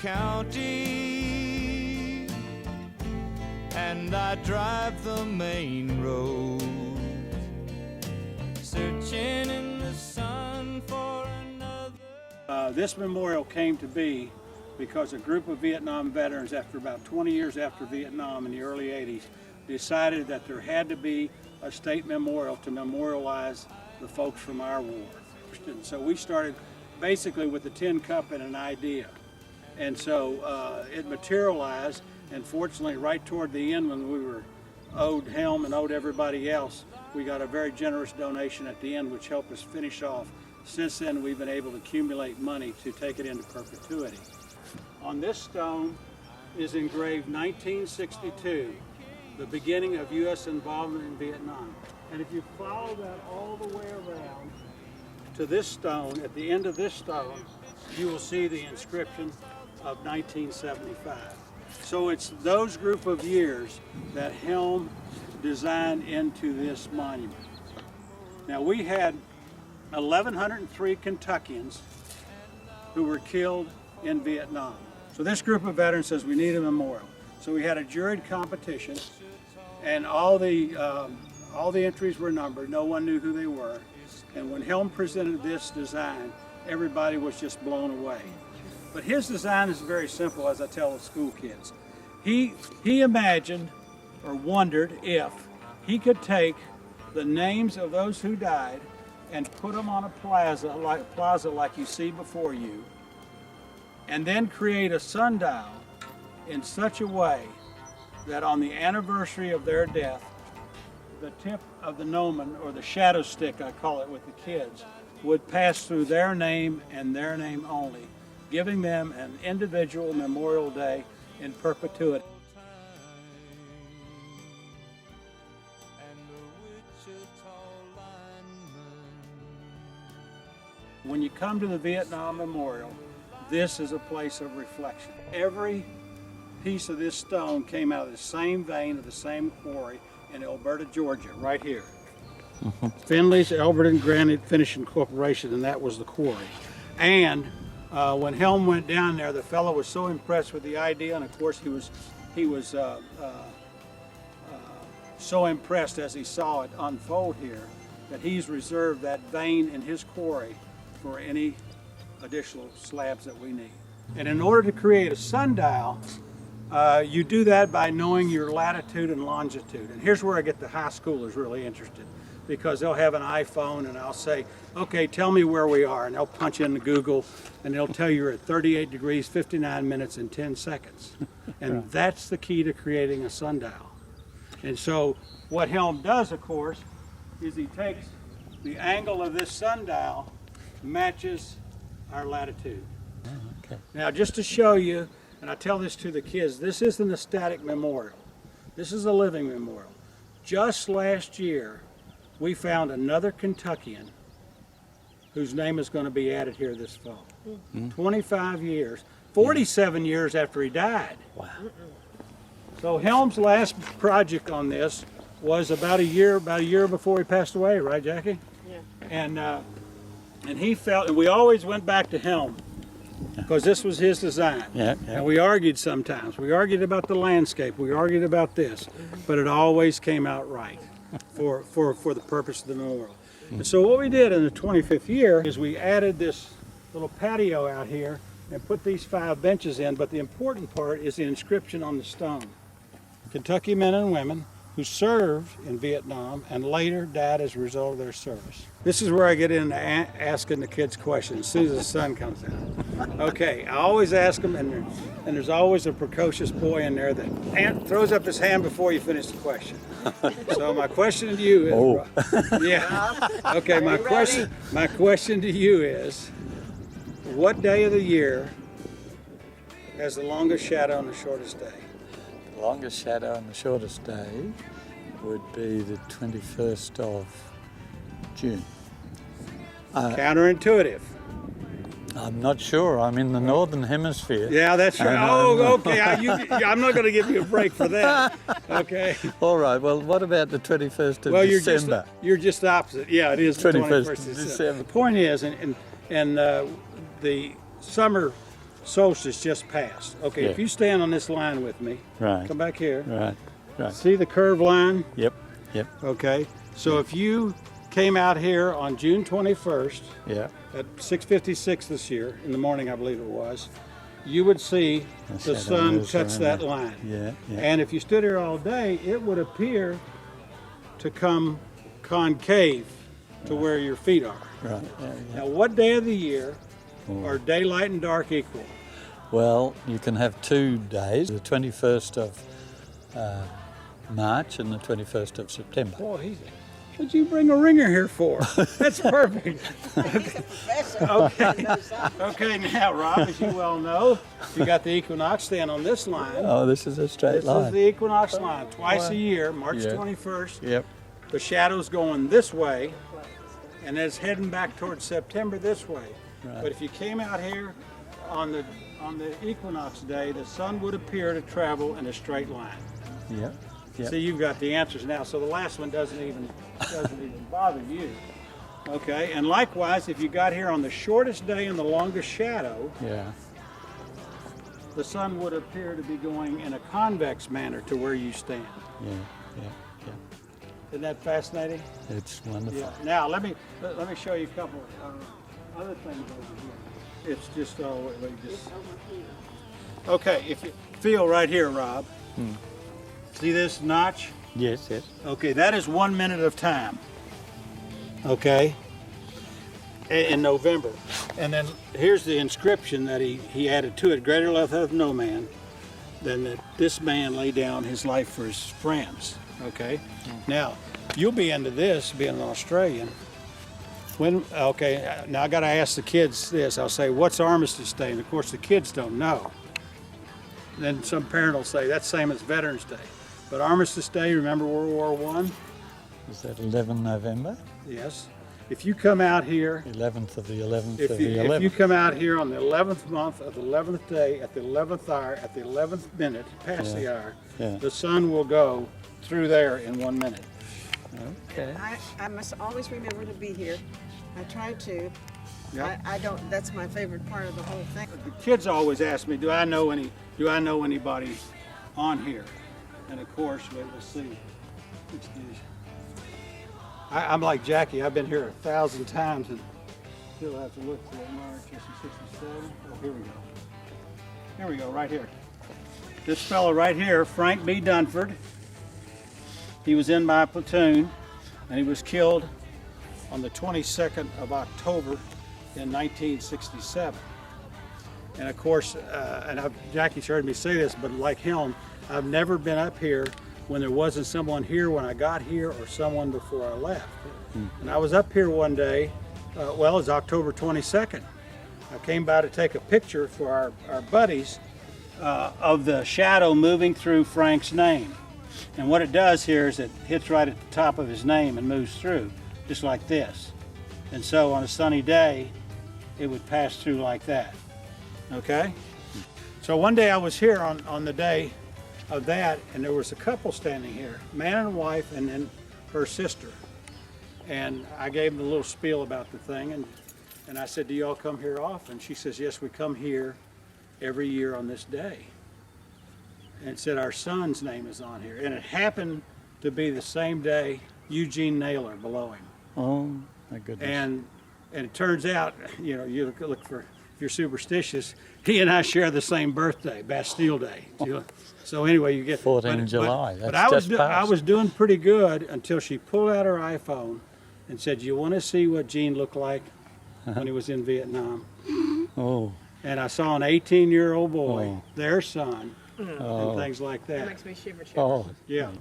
county, and I drive the main road, searching in the sun for another. This memorial came to be because a group of Vietnam veterans, after about 20 years after Vietnam in the early 80s, decided that there had to be a state memorial to memorialize the folks from our war. And so we started basically with the tin cup and an idea. And so it materialized, and fortunately right toward the end, when we were owed Helm and owed everybody else, we got a very generous donation at the end which helped us finish off. Since then we've been able to accumulate money to take it into perpetuity. On this stone is engraved 1962, the beginning of U.S. involvement in Vietnam. And if you follow that all the way around to this stone, at the end of this stone, you will see the inscription of 1975. So it's those group of years that Helm designed into this monument. Now we had 1,103 Kentuckians who were killed in Vietnam. So this group of veterans says we need a memorial. So we had a juried competition, and all the entries were numbered. No one knew who they were. And when Helm presented this design, everybody was just blown away. But his design is very simple, as I tell the school kids. He imagined or wondered if he could take the names of those who died and put them on a plaza like you see before you, and then create a sundial in such a way that on the anniversary of their death, the tip of the gnomon, or the shadow stick I call it with the kids, would pass through their name and their name only, giving them an individual Memorial Day in perpetuity. When you come to the Vietnam Memorial, this is a place of reflection. Every piece of this stone came out of the same vein of the same quarry in Alberta, Georgia, right here. Finley's Alberta Granite Finishing Corporation, and that was the quarry. And when Helm went down there, the fellow was so impressed with the idea, and of course he was so impressed as he saw it unfold here, that he's reserved that vein in his quarry for any additional slabs that we need. And in order to create a sundial, you do that by knowing your latitude and longitude. And here's where I get the high schoolers really interested, because they'll have an iPhone and I'll say, okay, tell me where we are. And they'll punch into Google and they'll tell you you're at 38 degrees, 59 minutes, and 10 seconds. And that's the key to creating a sundial. And so what Helm does, of course, is he takes the angle of this sundial, matches our latitude. Okay. Now, just to show you, and I tell this to the kids, this isn't a static memorial. This is a living memorial. Just last year, we found another Kentuckian whose name is going to be added here this fall. 25 years, 47 years after he died. Wow. So Helm's last project on this was about a year before he passed away, right, Jackie? Yeah. And he felt, and we always went back to Helm, because this was his design. Yeah. And we argued sometimes. We argued about the landscape. We argued about this, but it always came out right for the purpose of the memorial. And so what we did in the 25th year is we added this little patio out here and put these 5 benches in, but the important part is the inscription on the stone. Kentucky men and women who served in Vietnam and later died as a result of their service. This is where I get into asking the kids questions as soon as the sun comes out. Okay, I always ask them, and there's always a precocious boy in there that throws up his hand before you finish the question. So my question to you is, yeah, okay, my question to you is, what day of the year has the longest shadow and the shortest day? The longest shadow and the shortest day would be the 21st of June. Counterintuitive. I'm not sure. I'm in the northern hemisphere. Yeah, that's right. Oh, okay. I'm not going to give you a break for that. Okay. All right. Well, what about the 21st of Well, December? You're just opposite. Yeah, it is the 21st 21st of December. The point is, in the summer solstice just passed. Okay, Yeah. if you stand on this line with me, Right. come back here. Right. Right. See the curved line? Yep. Yep. Okay, so if you came out here on June 21st Yeah. at 6:56 this year, in the morning I believe it was, you would see the shadow sun moves touch around that there. line. Yeah. Yeah. And if you stood here all day, it would appear to come concave to where your feet are. Right. Yeah, yeah. Now, what day of the year are daylight and dark equal? Well, you can have 2 days, the 21st of March and the 21st of September. Boy, what'd you bring a ringer here for? That's perfect. Okay. Okay, now, Rob, as you well know, you got the equinox stand on this line. Oh, this is a straight This line. is the equinox line. Twice a year, March Yeah. 21st. Yep. The shadow's going this way, and it's heading back towards September this way. Right. But if you came out here on the equinox day, the sun would appear to travel in a straight line. Yep. Yep. See, you've got the answers now, so the last one doesn't even bother you. Okay, and likewise, if you got here on the shortest day and the longest shadow, Yeah. the sun would appear to be going in a convex manner to where you stand. Yeah. Yeah. Yeah. Isn't that fascinating? It's wonderful. Yeah. Now let me show you a couple other things over here. It's just okay. If you feel right here, Rob, see this notch? Yes. Yes. Okay, that is 1 minute of time. Okay, in November, and then here's the inscription that he added to it: "Greater love hath no man than that this man lay down his life for his friends." Okay, now you'll be into this, being an Australian. Okay, now I got to ask the kids this. I'll say, "What's Armistice Day?" And of course, the kids don't know. And then some parent will say, "That's same as Veterans Day." But Armistice Day, remember World War I? Is that 11 November? Yes. If you come out here, 11th of the 11th if of the you 11th. come out here on the 11th month of the 11th day, at the 11th hour, at the 11th minute, past the hour, Yeah. the sun will go through there in 1 minute. Okay. I must always remember to be here. I try to. Yeah. I don't. That's my favorite part of the whole thing. The kids always ask me, do I know anybody on here? And of course, we'll see. I'm like Jackie. I've been here 1,000 times and still have to look for it. March 67. Oh, here we go. Here we go, right here. This fellow right here, Frank B. Dunford. He was in my platoon, and he was killed on the 22nd of October in 1967. And of course, Jackie's heard me say this, but like Helm, I've never been up here when there wasn't someone here when I got here or someone before I left. And I was up here one day, it was October 22nd. I came by to take a picture for our buddies of the shadow moving through Frank's name. And what it does here is it hits right at the top of his name and moves through, just like this. And so on a sunny day, it would pass through like that. Okay? So one day I was here on the day of that, and there was a couple standing here, man and wife, and then her sister. And I gave them a little spiel about the thing, and I said, "Do y'all come here often?" She says, "Yes, we come here every year on this day." And it said our son's name is on here, and it happened to be the same day Eugene Naylor below him. Oh, my goodness. And it turns out, you look for, if you're superstitious, he and I share the same birthday, Bastille Day. So anyway, you get 14 July. But That's I was doing pretty good until she pulled out her iPhone and said, "You want to see what Gene looked like when he was in Vietnam?" Oh. And I saw an 18-year-old boy, Oh. their son, Oh. and things like That that. makes me shiver. Oh. Yeah.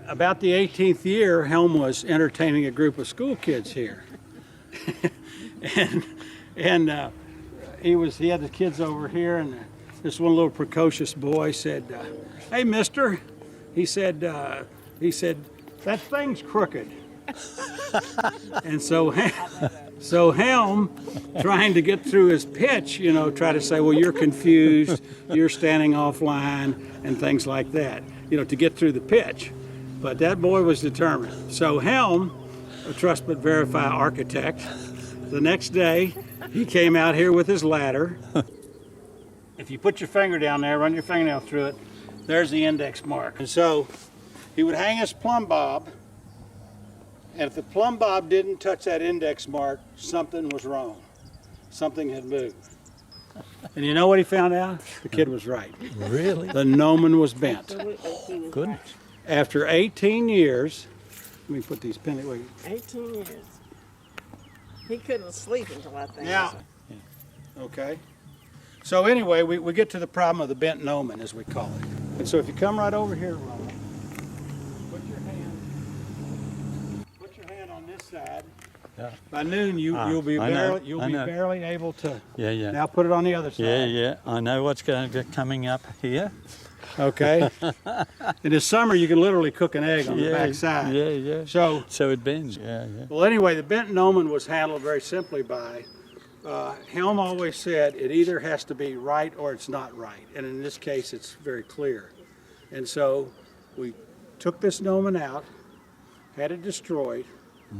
About the 18th year, Helm was entertaining a group of school kids here. and he had the kids over here, and this one little precocious boy said, "Hey, mister," he said, "that thing's crooked." And so Helm, trying to get through his pitch, try to say, "Well, you're confused, you're standing offline," and things like that, to get through the pitch. But that boy was determined. So Helm, a trust but verify architect, the next day he came out here with his ladder, if you put your finger down there, run your fingernail through it, there's the index mark. And so he would hang his plumb bob, and if the plumb bob didn't touch that index mark, something was wrong. Something had moved. And you know what he found out? The kid was right. Really? The gnomon was bent. Goodness. After 18 years, let me put these pins away. 18 years. He couldn't sleep until I think. Now, okay. So anyway, we get to the problem of the bent gnomon, as we call it. And so if you come right over here, Ronald, put your hand on this side. Yeah. By noon, you'll be barely able to. Yeah, yeah. Now put it on the other side. Yeah, yeah. I know what's going to be coming up here. Okay. In the summer, you can literally cook an egg on the back side. Yeah, yeah. So it bends. Yeah, yeah. well, anyway, the bent gnomon was handled very simply by Helm always said it either has to be right or it's not right, and in this case, it's very clear. And so we took this gnomon out, had it destroyed,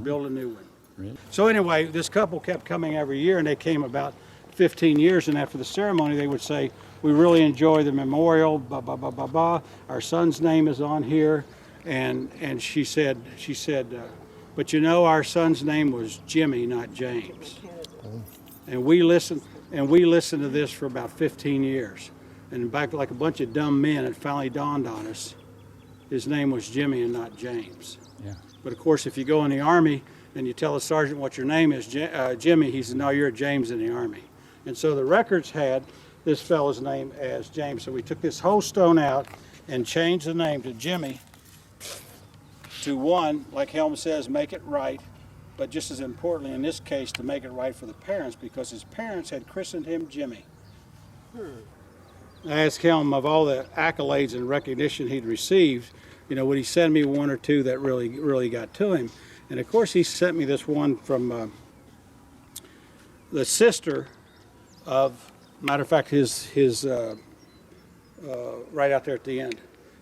built a new one. Really? So anyway, this couple kept coming every year, and they came about 15 years, and after the ceremony, they would say, "We really enjoy the memorial, blah, blah, blah, blah, blah. Our son's name is on here." And she said, "But you know, our son's name was Jimmy, not James." And we listened to this for about 15 years. And back like a bunch of dumb men, it finally dawned on us, his name was Jimmy and not James. Yeah. But of course, if you go in the Army and you tell the sergeant what your name is, Jimmy, he says, "No, you're James in the Army." And so the records had this fellow's name as James. So we took this whole stone out and changed the name to Jimmy to one, like Helm says, make it right, but just as importantly in this case, to make it right for the parents, because his parents had christened him Jimmy. I asked Helm of all the accolades and recognition he'd received, would he send me one or two that really got to him? And of course he sent me this one from the sister of, matter of fact, his right out there at the end,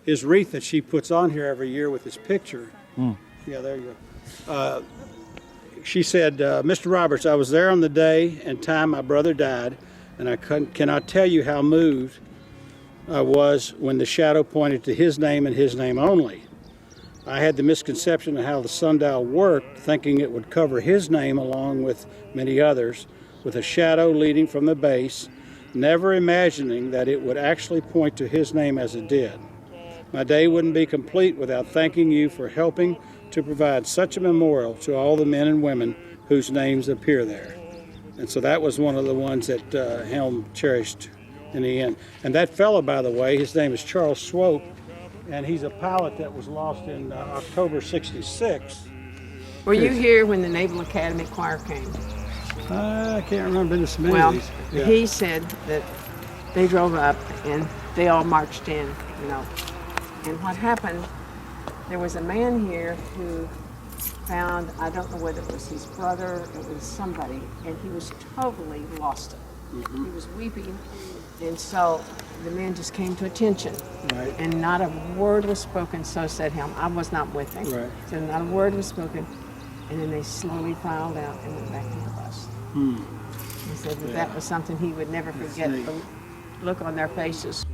his wreath that she puts on here every year with his picture. Yeah, there you go. She said, "Mr. Roberts, I was there on the day and time my brother died, and I cannot tell you how moved I was when the shadow pointed to his name and his name only. I had the misconception of how the sundial worked, thinking it would cover his name along with many others, with a shadow leading from the base, never imagining that it would actually point to his name as it did. My day wouldn't be complete without thanking you for helping to provide such a memorial to all the men and women whose names appear there." And so that was one of the ones that Helm cherished in the end. And that fellow, by the way, his name is Charles Swope, and he's a pilot that was lost in October '66. Were you here when the Naval Academy Choir came? I can't remember this many Well, of these. Yeah. he said that they drove up and they all marched in, And what happened, there was a man here who found, I don't know whether it was his brother, it was somebody, and he was totally lost it. He was weeping, and so the man just came to attention. Right. And not a word was spoken, so said him. I was not with him. Right. So not a word was spoken, and then they slowly filed out and went back to the bus. He said that was something he would never forget, the look on their faces.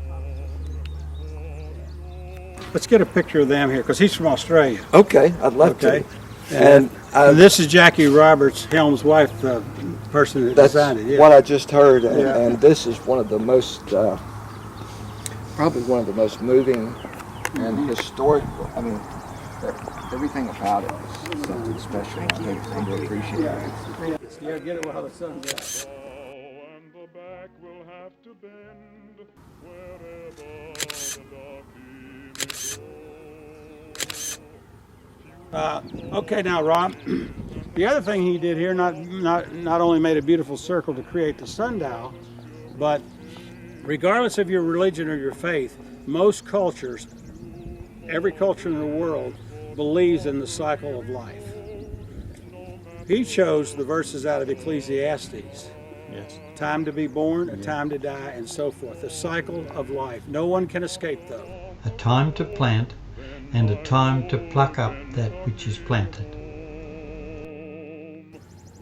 Let's get a picture of them here, because he's from Australia. Okay, I'd love Okay. to. And This is Jackie Roberts, Helm's wife, the person that that's designed it. Yeah. what I just heard, and, Yeah. and this is one of the most, probably one of the most moving and historic. I mean, everything about it is something special. I really appreciate it. Yeah, get it while the sun's out. And the back will have to bend wherever the darky may go. Okay, now Rob, the other thing he did here, not only made a beautiful circle to create the sundial, but regardless of your religion or your faith, most cultures, every culture in the world, believes in the cycle of life. He chose the verses out of Ecclesiastes. Yes. Time to be born, a time to die, and so forth. The cycle of life. No one can escape those. A time to plant and a time to pluck up that which is planted.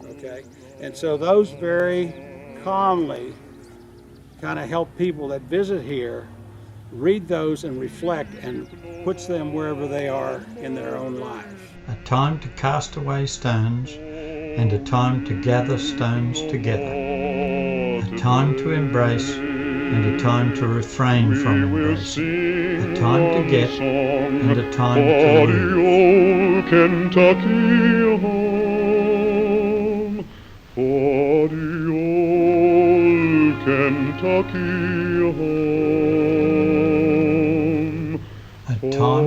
Okay? And so those very calmly kind of help people that visit here read those and reflect, and puts them wherever they are in their own lives. A time to cast away stones and a time to gather stones together. A time to embrace and a time to refrain from embracing. A time to get and a time to lose. Kentucky home, for the old Kentucky home. A time